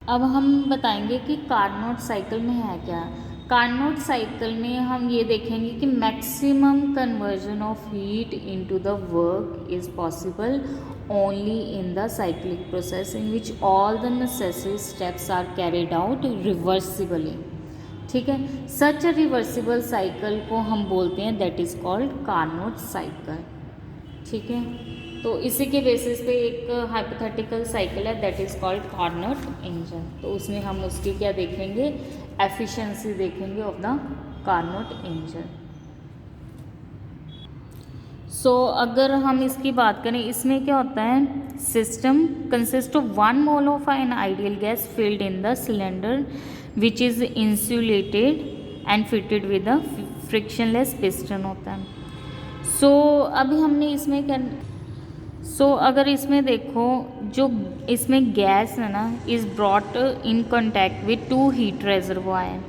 अब हम बताएंगे कि कार्नोट साइकिल में है क्या। कार्नोट साइकिल में हम ये देखेंगे कि maximum conversion of heat into the work is possible only in the cyclic process in which all the necessary steps are carried out reversibly. ठीक है, सच अ रिवर्सिबल साइकिल को हम बोलते हैं that is called Carnot cycle. ठीक है, तो इसी के बेसिस पे एक हाइपोथेटिकल साइकिल है that is called Carnot engine. तो उसमें हम उसकी क्या देखेंगे, एफिशिएंसी देखेंगे ऑफ द कार्नोट इंजन। सो अगर हम इसकी बात करें, इसमें क्या होता है, system consist of 1 mole of an ideal gas filled in the cylinder which is insulated and fitted with a frictionless piston होता है। सो अभी हमने इसमें क्या, अगर इसमें देखो, जो इसमें गैस है ना is brought in contact with 2 heat reservoir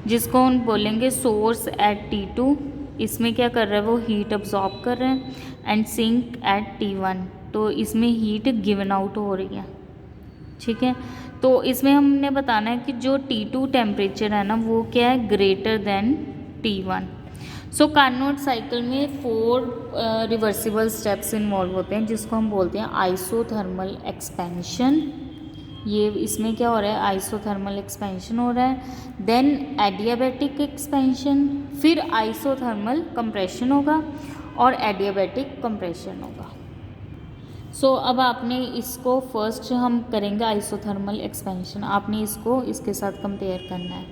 जिसको हम बोलेंगे सोर्स एट T2। इसमें क्या कर रहा है, वो हीट अब्जॉर्ब कर रहे हैं, एंड सिंक एट T1, तो इसमें हीट गिवन आउट हो रही है। ठीक है, तो इसमें हमने बताना है कि जो T2 टेम्परेचर है ना वो क्या है, ग्रेटर देन T1। सो कार्नोट साइकिल में 4 रिवर्सिबल स्टेप्स इन्वॉल्व होते हैं जिसको हम बोलते हैं आइसोथर्मल एक्सपेंशन। ये इसमें क्या हो रहा है, आइसोथर्मल एक्सपेंशन हो रहा है, देन एडियाबैटिक एक्सपेंशन, फिर आइसोथर्मल कंप्रेशन होगा और एडियाबैटिक कंप्रेशन होगा। सो अब आपने इसको फर्स्ट हम करेंगे आइसोथर्मल एक्सपेंशन, आपने इसको इसके साथ कंपेयर करना है।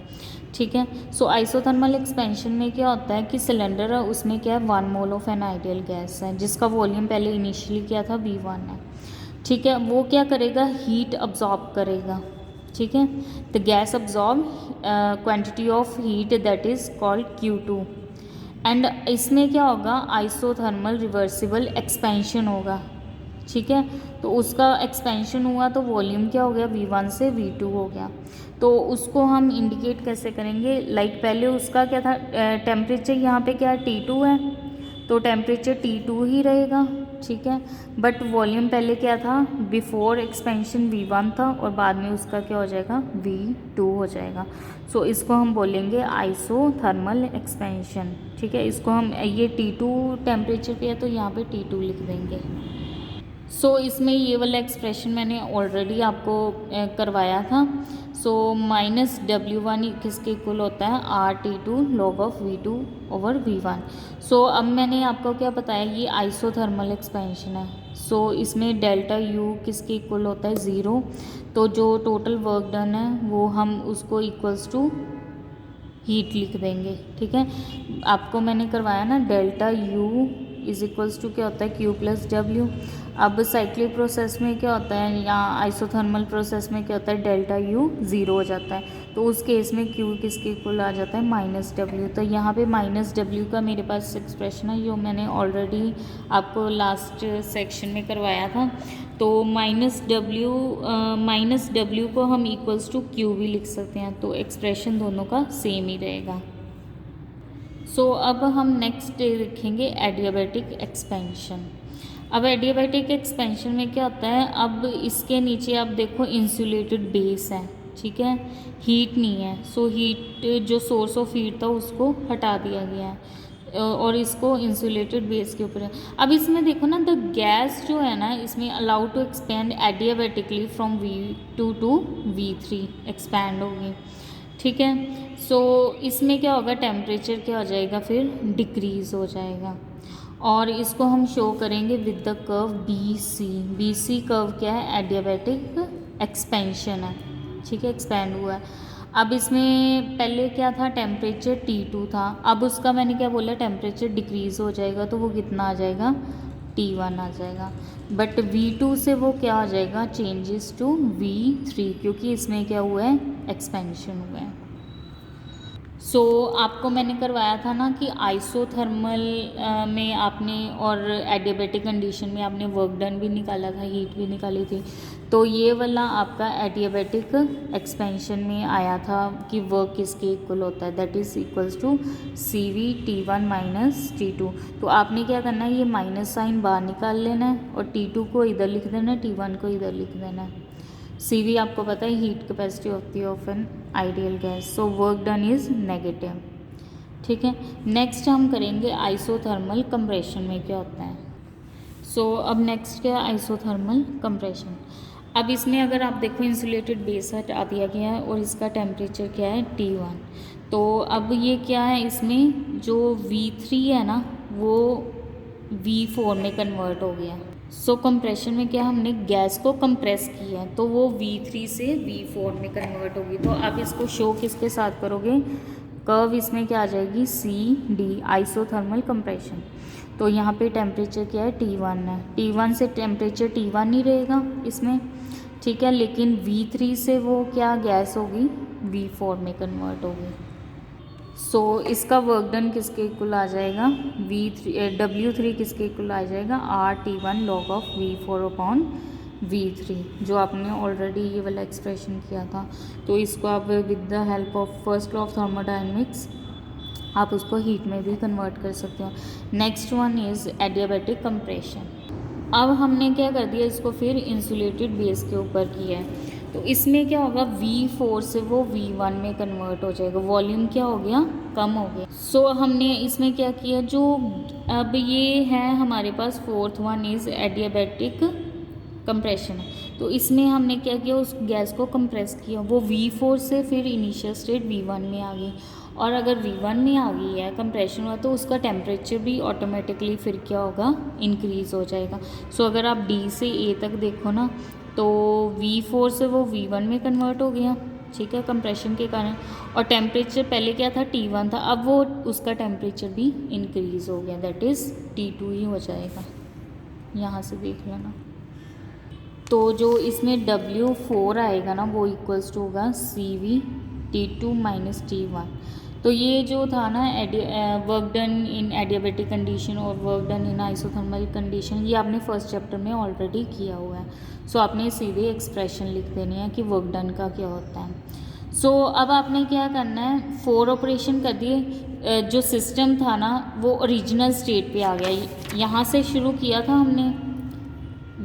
ठीक है, सो आइसोथर्मल एक्सपेंशन में क्या होता है कि सिलेंडर है उसमें क्या है, 1 mole of an ideal gas है जिसका वॉल्यूम पहले इनिशियली क्या था, V1 है। ठीक है, वो क्या करेगा, हीट अब्जॉर्ब करेगा। ठीक है, the gas absorb quantity of heat that is called Q2, and इसमें क्या होगा, आइसोथर्मल रिवर्सिबल एक्सपेंशन होगा। ठीक है, तो उसका एक्सपेंशन हुआ तो वॉल्यूम क्या हो गया, V1 से V2 हो गया। तो उसको हम इंडिकेट कैसे करेंगे, लाइक पहले उसका क्या था, टेम्परेचर यहाँ पे क्या T2 है तो टेम्परेचर T2 ही रहेगा। ठीक है, बट वॉल्यूम पहले क्या था, बिफोर एक्सपेंशन V1 था और बाद में उसका क्या हो जाएगा, V2 हो जाएगा। सो इसको हम बोलेंगे आइसोथर्मल एक्सपेंशन। ठीक है, इसको हम ये T2 टेम्परेचर पे है तो यहाँ पे T2 लिख देंगे। सो इसमें ये वाला एक्सप्रेशन मैंने ऑलरेडी आपको करवाया था। सो -W1 किसके इक्वल होता है, RT2 log of V2 over V1। सो अब मैंने आपको क्या बताया, ये आइसोथर्मल एक्सपेंशन है। सो इसमें डेल्टा U किसके इक्वल होता है, 0। तो जो टोटल वर्क डन है वो हम उसको इक्वल्स टू हीट लिख देंगे। ठीक है, आपको मैंने करवाया ना, delta U is equals to क्या होता है, Q प्लस W। अब साइक्लिक प्रोसेस में क्या होता है, या आइसोथर्मल प्रोसेस में क्या होता है, डेल्टा U 0 हो जाता है, तो उस केस में Q किसके इक्वल आ जाता है, -W। तो यहाँ पे -W का मेरे पास एक्सप्रेशन है, जो मैंने ऑलरेडी आपको लास्ट सेक्शन में करवाया था। तो -W को हम इक्वल्स टू Q भी लिख सकते हैं, तो एक्सप्रेशन दोनों का सेम ही रहेगा। सो अब हम नेक्स्ट देखेंगे एडियाबैटिक एक्सपेंशन। अब एडियाबैटिक एक्सपेंशन में क्या होता है, अब इसके नीचे आप देखो इंसुलेटेड बेस है। ठीक है, हीट नहीं है, सो हीट जो सोर्स ऑफ हीट था उसको हटा दिया गया है और इसको इंसुलेटेड बेस के ऊपर है। अब इसमें देखो ना, द गैस जो है ना इसमें allowed to expand adiabatically from V2 to V3 expand होगी। ठीक है, सो इसमें क्या होगा, टेम्परेचर क्या हो जाएगा, फिर डिक्रीज़ हो जाएगा, और इसको हम शो करेंगे with the curve BC curve क्या है, एडियाबैटिक एक्सपेंशन है। ठीक है, एक्सपेंड हुआ है। अब इसमें पहले क्या था, टेम्परेचर T2 था, अब उसका मैंने क्या बोला, टेम्परेचर डिक्रीज़ हो जाएगा तो वो कितना आ जाएगा, T1 आ जाएगा। बट V2 से वो क्या आ जाएगा, चेंजेस टू V3, क्योंकि इसमें क्या हुआ है, एक्सपेंशन हुआ है। सो आपको मैंने करवाया था ना कि आइसोथर्मल में आपने और एडियाबैटिक कंडीशन में आपने वर्क डन भी निकाला था, हीट भी निकाली थी। तो ये वाला आपका एडियाबैटिक एक्सपेंशन में आया था कि वर्क किसके इक्वल होता है, that is equals to CV T1 minus T2। तो आपने क्या करना है, ये माइनस साइन बाहर निकाल लेना है और T2 को इधर लिख देना है, T1 को इधर लिख देना है। CV आपको पता है हीट कैपेसिटी होती है of an ideal gas, so work done is negative. ठीक है, नेक्स्ट हम करेंगे आइसोथर्मल कंप्रेशन में क्या होता है। सो अब नेक्स्ट क्या है, आइसोथर्मल कंप्रेशन। अब इसमें अगर आप देखो इंसुलेटेड बेस हटा दिया गया है और इसका टेम्परेचर क्या है T1। तो अब ये क्या है, इसमें जो V3 है ना वो V4 में कन्वर्ट हो गया। सो कंप्रेशन में क्या, हमने गैस को कंप्रेस किया है तो वो V3 से V4 में कन्वर्ट होगी। तो आप इसको शो किसके साथ करोगे, कर्व इसमें क्या आ जाएगी CD, आइसोथर्मल कंप्रेशन। तो यहाँ पे टेम्परेचर क्या है T1 है, T1 से टेम्परेचर T1 नहीं रहेगा इसमें, ठीक है, लेकिन V3 से वो क्या गैस होगी V4 में कन्वर्ट होगी। सो इसका वर्क डन किसके इक्वल आ जाएगा, W3 किसके इक्वल आ जाएगा, RT1 log of V4 upon V3, जो आपने ऑलरेडी ये वाला एक्सप्रेशन किया था। तो इसको आप with the help of first law of thermodynamics आप उसको हीट में भी कन्वर्ट कर सकते हो। Next one is adiabatic compression. अब हमने क्या कर दिया, इसको फिर इंसुलेटेड बेस के ऊपर किया है। तो इसमें क्या होगा, V4 से वो V1 में कन्वर्ट हो जाएगा, वॉल्यूम क्या हो गया, कम हो गया। सो हमने इसमें क्या किया, जो अब ये है हमारे पास fourth one is adiabatic compression. तो इसमें हमने क्या किया, उस गैस को कंप्रेस किया, वो V4 से फिर इनिशियल स्टेट V1 में आ गई। और अगर V1 में आ गई है, कंप्रेशन हुआ, तो उसका टेम्परेचर भी ऑटोमेटिकली फिर क्या होगा, इंक्रीज़ हो जाएगा। सो अगर आप D से A तक देखो ना, तो V4 से वो V1 में कन्वर्ट हो गया, ठीक है, कंप्रेशन के कारण। और टेम्परेचर पहले क्या था, T1 था, अब वो उसका टेम्परेचर भी इंक्रीज़ हो गया, दैट इज़ T2 ही हो जाएगा। यहाँ से देख लेना। तो जो इसमें W4 आएगा ना वो इक्वल्स टू होगा CV T2 माइनस T1। तो ये जो था ना work done in adiabatic condition और work done in isothermal condition, ये आपने फर्स्ट चैप्टर में ऑलरेडी किया हुआ है। सो आपने सीधे एक्सप्रेशन लिख देनी है कि वर्क डन का क्या होता है। सो अब आपने क्या करना है, 4 ऑपरेशन कर दिए। जो सिस्टम था ना वो ओरिजिनल स्टेट पे आ गया, यहाँ से शुरू किया था हमने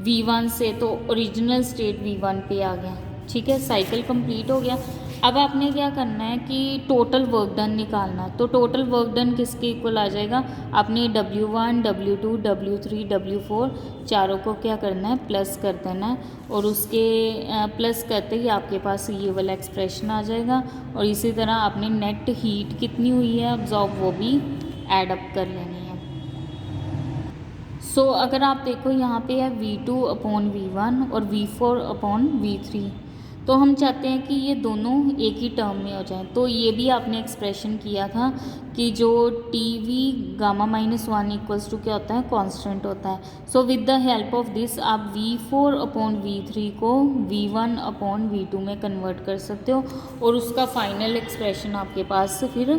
V1 से, तो ओरिजिनल स्टेट V1 पे आ गया, ठीक है, साइकिल कंप्लीट हो गया। अब आपने क्या करना है कि टोटल वर्क डन निकालना। तो टोटल वर्क डन किसके इक्वल आ जाएगा, आपने W1 W2 W3 W4 चारों को क्या करना है, प्लस कर देना है। और उसके प्लस करते ही आपके पास ये वाला एक्सप्रेशन आ जाएगा। और इसी तरह आपने नेट हीट कितनी हुई है अब्जॉर्ब, वो भी ऐड अप कर लेनी है। सो अगर आप देखो यहाँ पे है V2 अपॉन V1 और V4 अपॉन V3, तो हम चाहते हैं कि ये दोनों एक ही टर्म में हो जाएं। तो ये भी आपने एक्सप्रेशन किया था कि जो TV गामा -1 इक्वल्स टू क्या होता है, कांस्टेंट होता है। So with the help of this आप V4 अपॉन V3 को V1 अपॉन V2 में कन्वर्ट कर सकते हो और उसका फाइनल एक्सप्रेशन आपके पास फिर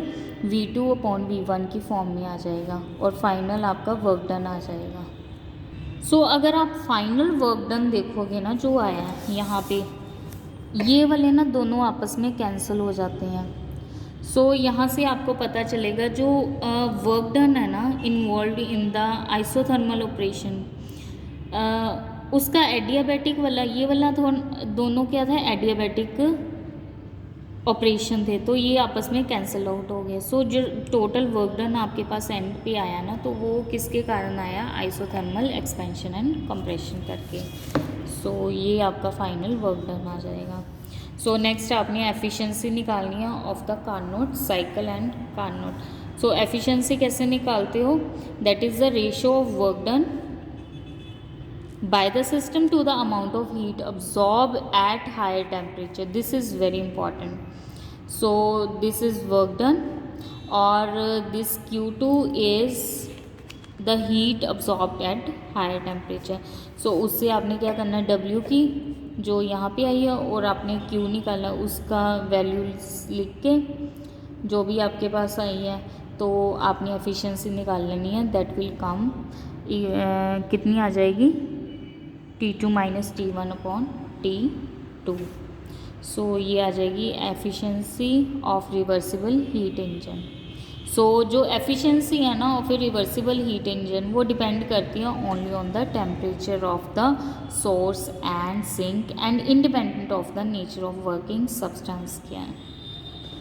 V2 अपॉन V1 की फॉर्म में आ जाएगा और फाइनल आपका वर्क डन आ जाएगा। सो अगर आप फाइनल वर्क डन देखोगे ना जो आया है यहाँ पे, ये वाले ना दोनों आपस में कैंसिल हो जाते हैं। सो यहाँ से आपको पता चलेगा जो वर्क डन है ना involve in the isothermal operation, उसका एडियाबैटिक वाला, ये वाला दोनों क्या था, एडियाबैटिक ऑपरेशन थे, तो ये आपस में कैंसिल आउट हो गए। सो जो टोटल वर्क डन आपके पास एंड पे आया ना, तो वो किसके कारण आया, आइसोथर्मल एक्सपेंशन एंड कंप्रेशन करके। सो ये आपका फाइनल वर्क डन आ जाएगा। सो नेक्स्ट आपने एफिशिएंसी निकालनी है of the Carnot cycle and Carnot. So efficiency कैसे निकालते हो, that is the ratio of work done by the system to the amount of heat absorbed at higher temperature. This is very important. So this is work done, or this Q2 is the heat absorbed at higher temperature. So उससे आपने क्या करना है, W की जो यहाँ पे आई है और आपने Q निकालना, उसका वैल्यू लिख के जो भी आपके पास आई है तो आपने एफिशिएंसी निकाल लेनी है। दैट विल कम कितनी आ जाएगी, T2 minus T1 upon T2। सो ये आ जाएगी efficiency of reversible heat engine. So जो एफिशिएंसी है ना of a reversible heat engine वो डिपेंड करती है only on the temperature of the source and sink and independent of the nature of working substance क्या है।